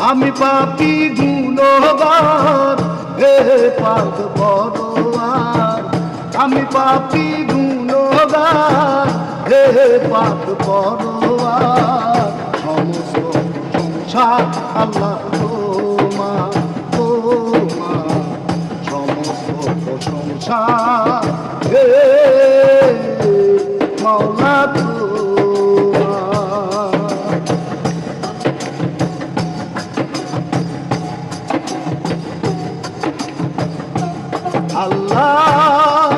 আমি পাপী গুণগার, হে পাক পরোয়ার। আমি পাপী গুণগার, হে পাক পরোয়ার। সমস্ত প্রশংসা আল্লাহ তোমার, তোমার। সমস্ত প্রশংসা হে মাওলা আল্লাহ।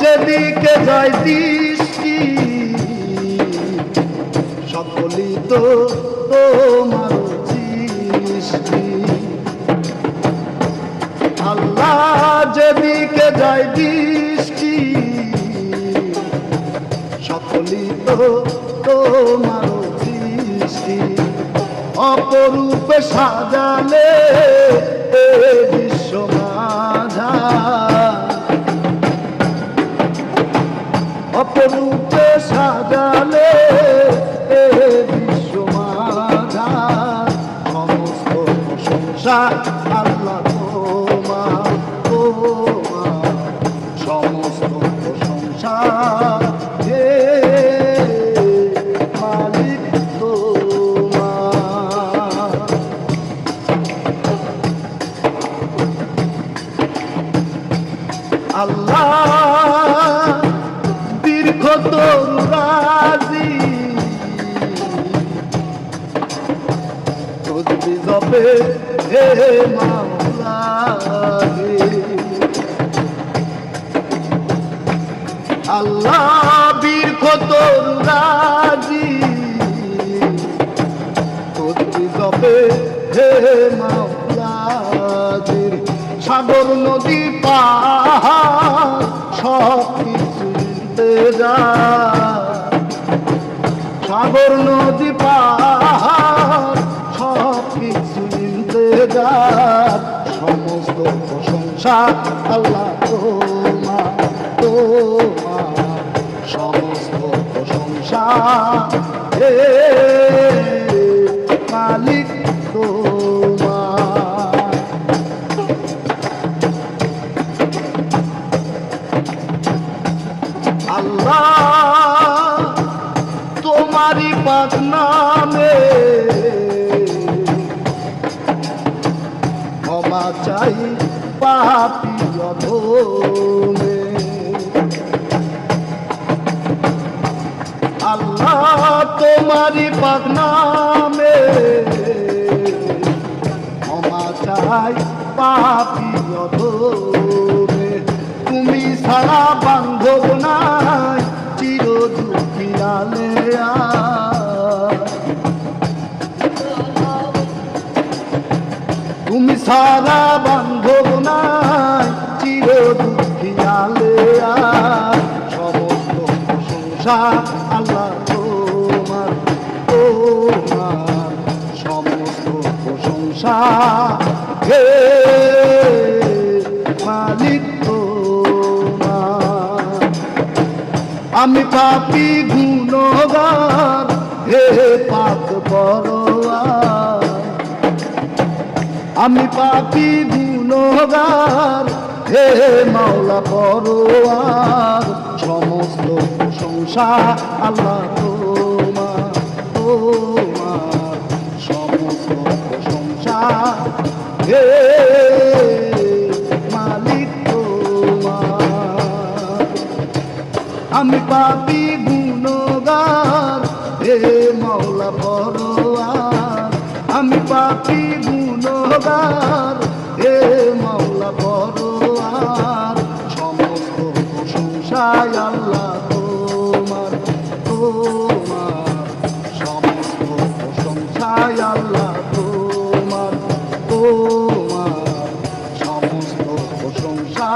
যেদিকে যায় দৃষ্টি সকলই তো তোমার সৃষ্টি। আল্লাহ যেদিকে যায় দৃষ্টি সকলই তো তোমার সৃষ্টি। অপরূপে সাজালে এ বিশ্ব মাঝার, অপরূপে সাজালে এ বিশ্ব মাঝার। সমস্ত প্রশংসা আল্লাহ তোমার, তোমার। সমস্ত প্রশংসা হে মালিক তোমার। আল্লাহ দীর্ঘ তোর রাজি তসবিহ জপে হে মাওলা রে। আল্লাহ দীর্ঘ তোর রাজি তসবিহ জপে হে মাওলা রে। সাগর নদী পাহাড় সব কিছু সাগর নদী পাহাড় সব কিছু ইন্তেজার। সমস্ত প্রশংসা আল্লাহ তোমার, তোমার। সমস্ত প্রশংসা হে মালিক তোমার। আল্লাহ তোমারি পাক নামে ক্ষমা চাই পাপী অধমে। আল্লাহ তোমারি পাক নামে ক্ষমা চাই পাপী অধমে। তুমি ছাড়া বান্ধব নাই চির দুঃখী আলেয়া। তুমি ছাড়া বান্ধব নাই চির দুঃখী আলেয়া। সমস্ত প্রশংসা আল্লাহ তোমার, তোমার। সমস্ত প্রশংসা হে মালিক তোমার। আমি পাপী গুণগার, হে পাক পরোয়ার। আমি পাপী গুণগার, হে মাওলা পরোয়ার। সমস্ত প্রশংসা আল্লাহ তোমার, তোমার। সমস্ত প্রশংসা হে মালিক তোমার। আমি পাপী গুণগার, হে মাওলা পরোয়ার। আমি পাপী গুণগার, হে মাওলা পরোয়ার। সমস্ত প্রশংসায় আল্লাহ তোমার, তোমার। সমস্ত প্রশংসায় আল্লাহ তোমার, তোমার। সমস্ত প্রশংসা